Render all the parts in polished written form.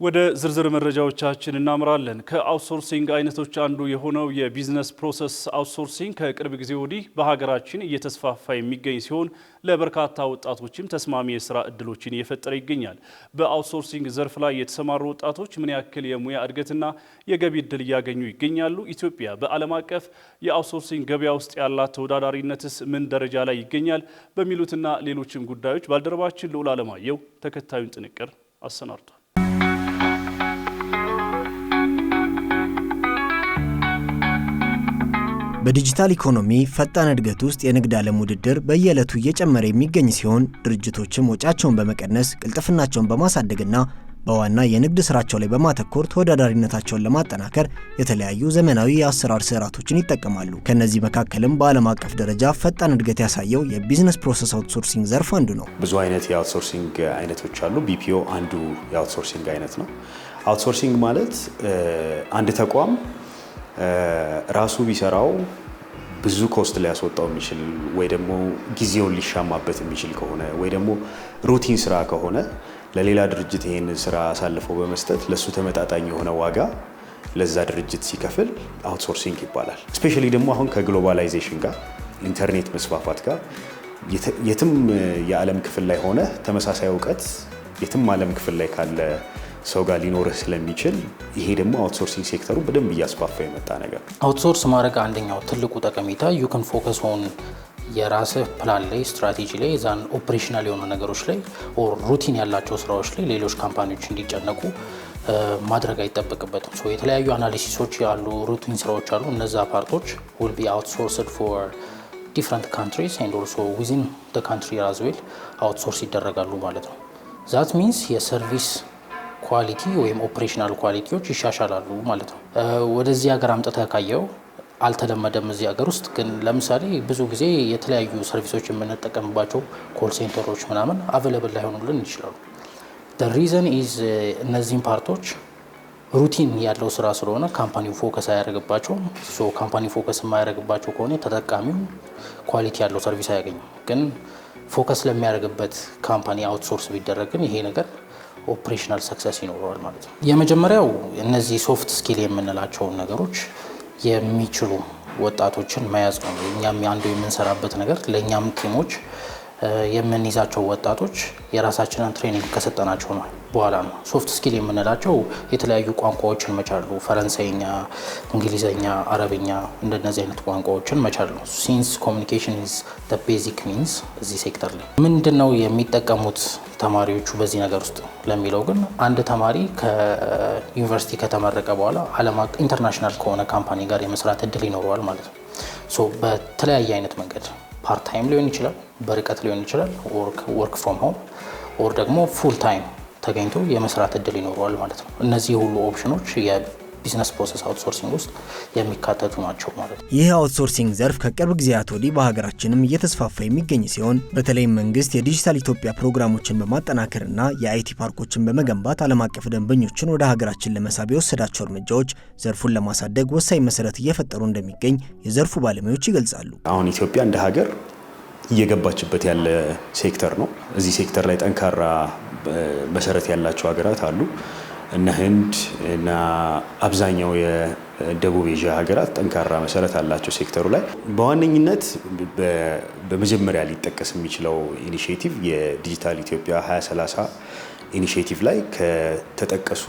ወደ ዝርዝር መረጃዎቻችን እናምራለን። ከአውትሶርሲንግ አይነቶች አንዱ የሆነው የቢዝነስ ፕሮሰስ አውትሶርሲንግ ከቅርብ ጊዜ ወዲህ በሀገራችን እየተስፋፋ የሚገኝ ሲሆን ለበርካታ ወጣቶችም ተስማሚ የስራ እድሎችን እየፈጠረ ይገኛል። በአውትሶርሲንግ ዘርፍ ላይ የተሰማሩ ወጣቶች ምን ያክል የሙያ እድገትና የገቢ እድል እያገኙ ይገኛሉ? ኢትዮጵያ በዓለም አቀፍ የአውትሶርሲንግ ገበያ ውስጥ ያላት ተወዳዳሪነትስ ምን ደረጃ ላይ ይገኛል? በሚሉትና ሌሎችም ጉዳዮች ባልደረባችን ልዑል አለማየሁ ተከታዩን ጥንቅር አሰናድቷል። በዲጂታል ኢኮኖሚ ፈጣን እድገት ውስጥ የንግድ ዓለም ውድድር በየዕለቱ እየጨመረ የሚገኝ ሲሆን ድርጅቶችም ወጪያቸውን በመቀነስ ቅልጥፍናቸውን በማሳደግና በዋና የንግድ ስራቸው ላይ በማተኮር ተወዳዳሪነታቸውን ለማጠናከር የተለያዩ ዘመናዊ የአሰራር ስርዓቶችን ይጠቀማሉ። ከነዚህ መካከልም በዓለም አቀፍ ደረጃ ፈጣን እድገት ያሳየው የቢዝነስ ፕሮሰስ አውትሶርሲንግ ዘርፍ አንዱ ነው። ብዙ አይነት የአውትሶርሲንግ አይነቶች አሉ። ቢፒኦ አንዱ የአውትሶርሲንግ አይነት ነው። አውትሶርሲንግ ማለት አንድ ተቋም ራሱ ቢሰራው ብዙ ኮስት ሊያስወጣው የሚችል ወይ ደግሞ ጊዜውን ሊሻማበት የሚችል ከሆነ ወይ ደግሞ ሩቲን ስራ ከሆነ ለሌላ ድርጅት ይሄንን ስራ አሳልፎ በመስጠት ለሱ ተመጣጣኝ የሆነ ዋጋ ለዛ ድርጅት ሲከፍል አውትሶርሲንግ ይባላል። ስፔሻሊ ደግሞ አሁን ከግሎባላይዜሽን ጋር ኢንተርኔት መስፋፋት ጋር የትም የዓለም ክፍል ላይ ሆነ ተመሳሳይ እውቀት የትም ዓለም ክፍል ላይ ካለ ሰው ጋር ሊኖርህ ስለሚችል ይሄ ደግሞ አውትሶርሲንግ ሴክተሩ በደንብ እያስፋፋ የመጣ ነገር። አውትሶርስ ማድረግ አንደኛው ትልቁ ጠቀሜታ ዩ ካን ፎከስ ኦን የራስህ ፕላን ላይ ስትራቴጂ ላይ ዛን ኦፕሬሽናል የሆኑ ነገሮች ላይ ኦር ሩቲን ያላቸው ስራዎች ላይ ሌሎች ካምፓኒዎች እንዲጨነቁ ማድረግ አይጠበቅበትም። ሶ የተለያዩ አናሊሲሶች ያሉ ሩቲን ስራዎች አሉ። እነዛ ፓርቶች will be outsourced for different countries and also within the country as well outsource ይደረጋሉ ማለት ነው። that means የሰርቪስ ኳሊቲ ወይም ኦፕሬሽናል ኳሊቲዎች ይሻሻላሉ ማለት ነው። ወደዚህ ሀገር አምጥተህ ካየው አልተለመደም እዚህ ሀገር ውስጥ ግን ለምሳሌ ብዙ ጊዜ የተለያዩ ሰርቪሶች የምንጠቀምባቸው ኮል ሴንተሮች ምናምን አቬለብል ላይሆኑልን ይችላሉ። the reason is እነዚህን ፓርቶች ሩቲን ያለው ስራ ስለሆነ ካምፓኒው ፎከስ አያደርግባቸውም። ሶ ካምፓኒው ፎከስ የማያደርግባቸው ከሆነ ተጠቃሚው ኳሊቲ ያለው ሰርቪስ አያገኝም። ግን ፎከስ ለሚያደርግበት ካምፓኒ አውትሶርስ ቢደረግ ግን ይሄ ነገር ኦፕሬሽናል ሰክሰስ ይኖረዋል ማለት ነው። የመጀመሪያው እነዚህ ሶፍት ስኪል የምንላቸውን ነገሮች የሚችሉ ወጣቶችን መያዝ ነው። እኛም አንዱ የምንሰራበት ነገር ለእኛም ቲሞች የምንይዛቸው ወጣቶች የራሳችንን ትሬኒንግ ከሰጠናቸው ነው በኋላ ነው። ሶፍት ስኪል የምንላቸው የተለያዩ ቋንቋዎችን መቻል ነው። ፈረንሳይኛ፣ እንግሊዘኛ፣ አረብኛ እንደነዚህ አይነት ቋንቋዎችን መቻል ነው። ሲንስ ኮሚኒኬሽን ኢዝ ዘ ቤዚክ ሚንስ እዚህ ሴክተር ላይ ምንድነው የሚጠቀሙት ተማሪዎቹ በዚህ ነገር ውስጥ ለሚለው ግን አንድ ተማሪ ከዩኒቨርሲቲ ከተመረቀ በኋላ ኢንተርናሽናል ከሆነ ካምፓኒ ጋር የመስራት እድል ይኖረዋል ማለት ነው። ሶ በተለያየ አይነት መንገድ ፓርት ታይም ሊሆን ይችላል፣ በርቀት ሊሆን ይችላል፣ ወርክ ፍሮም ሆም ኦር ደግሞ ፉል ታይም ተገኝቶ የመስራት እድል ይኖረዋል ማለት ነው። እነዚህ ሁሉ ኦፕሽኖች የቢዝነስ ፕሮሰስ አውትሶርሲንግ ውስጥ የሚካተቱ ናቸው ማለት ነው። ይህ አውትሶርሲንግ ዘርፍ ከቅርብ ጊዜያት ወዲህ በሀገራችንም እየተስፋፋ የሚገኝ ሲሆን በተለይም መንግስት የዲጂታል ኢትዮጵያ ፕሮግራሞችን በማጠናከርና የአይቲ ፓርኮችን በመገንባት ዓለም አቀፍ ደንበኞችን ወደ ሀገራችን ለመሳብ የወሰዳቸው እርምጃዎች ዘርፉን ለማሳደግ ወሳኝ መሰረት እየፈጠሩ እንደሚገኝ የዘርፉ ባለሙያዎች ይገልጻሉ። አሁን ኢትዮጵያ እንደ ሀገር እየገባችበት ያለ ሴክተር ነው። እዚህ ሴክተር ላይ ጠንካራ መሰረት ያላቸው ሀገራት አሉ እና ህንድ እና አብዛኛው የደቡብ ኤዥያ ሀገራት ጠንካራ መሰረት አላቸው ሴክተሩ ላይ። በዋነኝነት በመጀመሪያ ሊጠቀስ የሚችለው ኢኒሼቲቭ የዲጂታል ኢትዮጵያ 2030 ኢኒሼቲቭ ላይ ከተጠቀሱ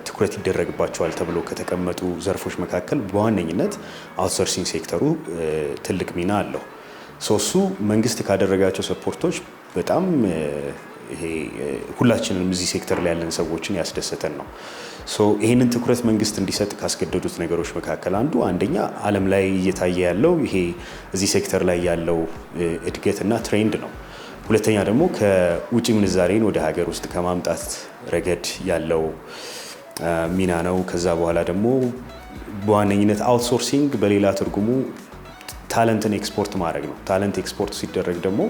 ትኩረት ይደረግባቸዋል ተብሎ ከተቀመጡ ዘርፎች መካከል በዋነኝነት አውትሶርሲንግ ሴክተሩ ትልቅ ሚና አለው። እሱ መንግስት ካደረጋቸው ሰፖርቶች በጣም ይሄ ሁላችንም እዚህ ሴክተር ላይ ያለን ሰዎችን ያስደሰተን ነው። ይሄንን ትኩረት መንግስት እንዲሰጥ ካስገደዱት ነገሮች መካከል አንደኛ ዓለም ላይ እየታየ ያለው ይሄ እዚህ ሴክተር ላይ ያለው እድገትና ትሬንድ ነው። ሁለተኛ ደግሞ ከውጭ ምንዛሬን ወደ ሀገር ውስጥ ከማምጣት ረገድ ያለው ሚና ነው። ከዛ በኋላ ደግሞ በዋነኝነት አውትሶርሲንግ በሌላ ትርጉሙ ታለንትን ኤክስፖርት ማድረግ ነው። ታለንት ኤክስፖርት ሲደረግ ደግሞ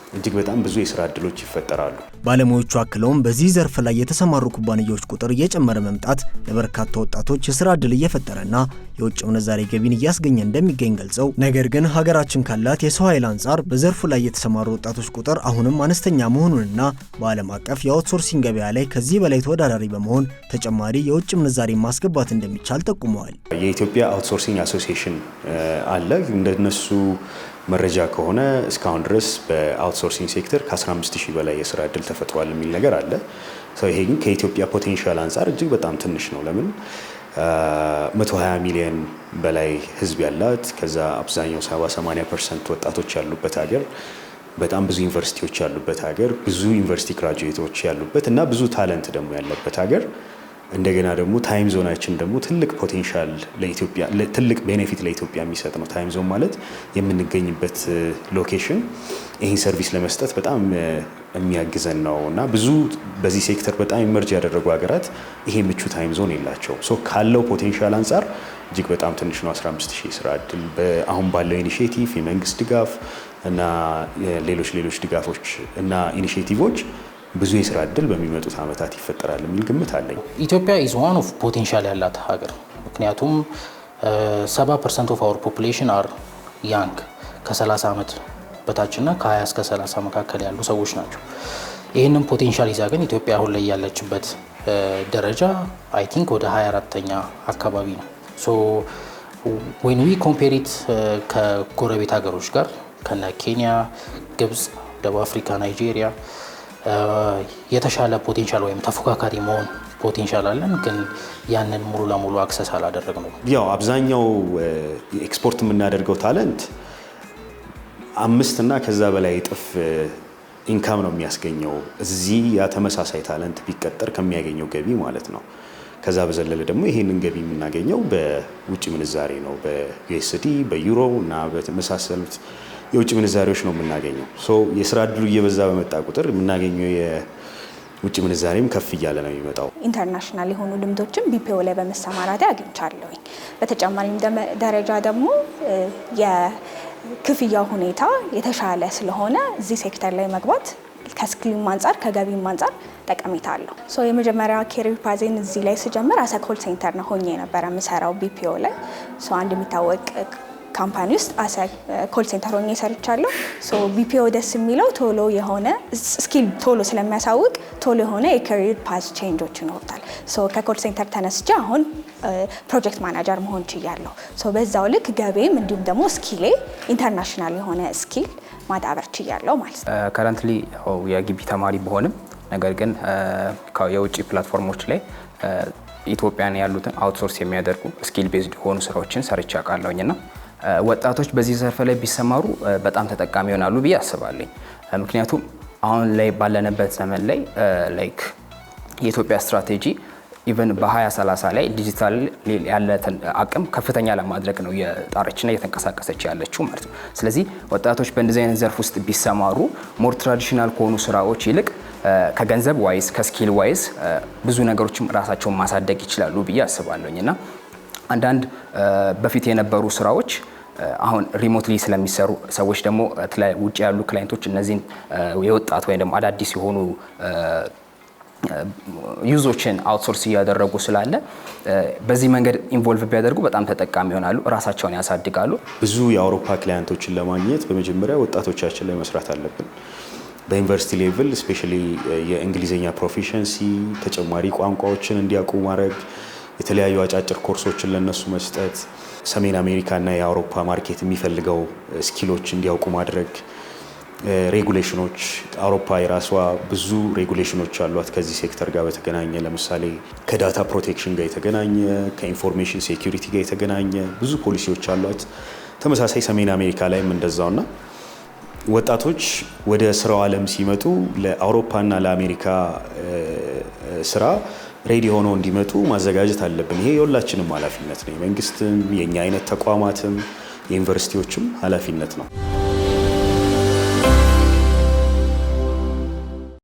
እጅግ በጣም ብዙ የስራ እድሎች ይፈጠራሉ። ባለሙያዎቹ አክለውም በዚህ ዘርፍ ላይ የተሰማሩ ኩባንያዎች ቁጥር እየጨመረ መምጣት ለበርካታ ወጣቶች የስራ እድል እየፈጠረና የውጭ ምንዛሬ ገቢን እያስገኘ እንደሚገኝ ገልጸው ነገር ግን ሀገራችን ካላት የሰው ኃይል አንጻር በዘርፉ ላይ የተሰማሩ ወጣቶች ቁጥር አሁንም አነስተኛ መሆኑንና በዓለም አቀፍ የአውትሶርሲንግ ገበያ ላይ ከዚህ በላይ ተወዳዳሪ በመሆን ተጨማሪ የውጭ ምንዛሬ ማስገባት እንደሚቻል ጠቁመዋል። የኢትዮጵያ አውትሶርሲንግ አሶሲዬሽን አለ። እንደነሱ መረጃ ከሆነ እስካሁን ድረስ በአውትሶርሲንግ ሴክተር ከ15000 በላይ የስራ እድል ተፈጥሯል የሚል ነገር አለ። ይሄ ግን ከኢትዮጵያ ፖቴንሻል አንጻር እጅግ በጣም ትንሽ ነው። ለምን 120 ሚሊዮን በላይ ህዝብ ያላት ከዛ አብዛኛው 70-80% ወጣቶች ያሉበት ሀገር፣ በጣም ብዙ ዩኒቨርሲቲዎች ያሉበት ሀገር፣ ብዙ ዩኒቨርሲቲ ግራጁዌቶች ያሉበት እና ብዙ ታለንት ደግሞ ያለበት ሀገር እንደገና ደግሞ ታይም ዞናችን ደግሞ ትልቅ ፖቴንሻል ለኢትዮጵያ ትልቅ ቤኔፊት ለኢትዮጵያ የሚሰጥ ነው። ታይም ዞን ማለት የምንገኝበት ሎኬሽን ይህን ሰርቪስ ለመስጠት በጣም የሚያግዘን ነው እና ብዙ በዚህ ሴክተር በጣም ኢመርጅ ያደረጉ ሀገራት ይሄ ምቹ ታይም ዞን የላቸውም። ካለው ፖቴንሻል አንጻር እጅግ በጣም ትንሽ ነው። 15000 ስራ እድል አሁን ባለው ኢኒሼቲቭ የመንግስት ድጋፍ እና ሌሎች ድጋፎች እና ኢኒሼቲቮች ብዙ የስራ እድል በሚመጡት ዓመታት ይፈጠራል የሚል ግምት አለኝ። ኢትዮጵያ ኢዝ ዋን ኦፍ ፖቴንሻል ያላት ሀገር። ምክንያቱም 70% ኦፍ አወር ፖፑሌሽን አር ያንግ ከ30 ዓመት በታችና ከ20 እስከ 30 መካከል ያሉ ሰዎች ናቸው። ይህንን ፖቴንሻል ይዛ ግን ኢትዮጵያ አሁን ላይ ያለችበት ደረጃ አይ ቲንክ ወደ 24ኛ አካባቢ ነው። ሶ ዌን ዊ ኮምፔር ኢት ከጎረቤት ሀገሮች ጋር ከነ ኬንያ፣ ግብጽ፣ ደቡብ አፍሪካ፣ ናይጄሪያ የተሻለ ፖቴንሻል ወይም ተፎካካሪ መሆን ፖቴንሻል አለን፣ ግን ያንን ሙሉ ለሙሉ አክሰስ አላደረግነው። ያው አብዛኛው ኤክስፖርት የምናደርገው ታለንት 5 እና ከዛ በላይ እጥፍ ኢንካም ነው የሚያስገኘው እዚህ ያ ተመሳሳይ ታለንት ቢቀጠር ከሚያገኘው ገቢ ማለት ነው። ከዛ በዘለለ ደግሞ ይሄንን ገቢ የምናገኘው በውጭ ምንዛሬ ነው፣ በዩኤስዲ፣ በዩሮ እና በተመሳሰሉት የውጭ ምንዛሬዎች ነው የምናገኘው። የስራ እድሉ እየበዛ በመጣ ቁጥር የምናገኘው የውጭ ምንዛሬም ከፍ እያለ ነው የሚመጣው። ኢንተርናሽናል የሆኑ ልምዶችን ቢፒኦ ላይ በመሰማራት አግኝቻለሁኝ። በተጨማሪም ደረጃ ደግሞ የክፍያ ሁኔታ የተሻለ ስለሆነ እዚህ ሴክተር ላይ መግባት ከስኪልም አንጻር ከገቢም አንጻር ጠቀሜታ አለው። የመጀመሪያ ኬሪር ፓዜን እዚህ ላይ ስጀምር አሰ ኮል ሴንተር ነው ሆኜ የነበረ የምሰራው ቢፒኦ ላይ አንድ የሚታወቅ ካምፓኒ ውስጥ አሰ ኮል ሴንተር ሆኜ ሰርቻለሁ። ቢፒኦ ደስ የሚለው ቶሎ የሆነ ስኪል ቶሎ ስለሚያሳውቅ ቶሎ የሆነ የካሪር ፓዝ ቼንጆች ይኖሩታል። ከኮል ሴንተር ተነስቼ አሁን ፕሮጀክት ማናጀር መሆን ችያለሁ። በዛው ልክ ገቤም እንዲሁም ደግሞ ስኪሌ ኢንተርናሽናል የሆነ ስኪል ማዳበር ችያለሁ ማለት ነው። ከረንትሊ የግቢ ተማሪ በሆንም ነገር ግን የውጭ ፕላትፎርሞች ላይ ኢትዮጵያን ያሉትን አውትሶርስ የሚያደርጉ ስኪል ቤዝድ የሆኑ ስራዎችን ሰርቼ አውቃለሁኝና ወጣቶች በዚህ ዘርፍ ላይ ቢሰማሩ በጣም ተጠቃሚ ይሆናሉ ብዬ አስባለሁ። ምክንያቱም አሁን ላይ ባለንበት ዘመን ላይ ላይክ የኢትዮጵያ ስትራቴጂ ኢቨን በ2030 ላይ ዲጂታል ያለትን አቅም ከፍተኛ ለማድረግ ነው የጣረችና እየተንቀሳቀሰች ያለችው ማለት ነው። ስለዚህ ወጣቶች በእንደዚህ አይነት ዘርፍ ውስጥ ቢሰማሩ ሞር ትራዲሽናል ከሆኑ ስራዎች ይልቅ ከገንዘብ ዋይዝ ከስኪል ዋይዝ ብዙ ነገሮችም ራሳቸውን ማሳደግ ይችላሉ ብዬ አስባለሁኝና አንዳንድ በፊት የነበሩ ስራዎች አሁን ሪሞትሊ ስለሚሰሩ ሰዎች ደግሞ ውጭ ያሉ ክላይንቶች እነዚህን የወጣት ወይ ደግሞ አዳዲስ የሆኑ ዩዞችን አውትሶርስ እያደረጉ ስላለ በዚህ መንገድ ኢንቮልቭ ቢያደርጉ በጣም ተጠቃሚ ይሆናሉ፣ ራሳቸውን ያሳድጋሉ። ብዙ የአውሮፓ ክላይንቶችን ለማግኘት በመጀመሪያ ወጣቶቻችን ላይ መስራት አለብን። በዩኒቨርሲቲ ሌቭል ስፔሻሊ የእንግሊዝኛ ፕሮፊሸንሲ ተጨማሪ ቋንቋዎችን እንዲያውቁ ማድረግ፣ የተለያዩ አጫጭር ኮርሶችን ለነሱ መስጠት፣ ሰሜን አሜሪካና የአውሮፓ ማርኬት የሚፈልገው ስኪሎች እንዲያውቁ ማድረግ፣ ሬጉሌሽኖች አውሮፓ የራሷ ብዙ ሬጉሌሽኖች አሏት ከዚህ ሴክተር ጋር በተገናኘ ለምሳሌ ከዳታ ፕሮቴክሽን ጋር የተገናኘ ከኢንፎርሜሽን ሴኩሪቲ ጋር የተገናኘ ብዙ ፖሊሲዎች አሏት። ተመሳሳይ ሰሜን አሜሪካ ላይም እንደዛውና ወጣቶች ወደ ስራው ዓለም ሲመጡ ለአውሮፓና ለአሜሪካ ስራ ሬዲ ሆነው እንዲመጡ ማዘጋጀት አለብን። ይሄ የሁላችንም ኃላፊነት ነው። የመንግስትም የኛ አይነት ተቋማትም የዩኒቨርሲቲዎችም ኃላፊነት ነው።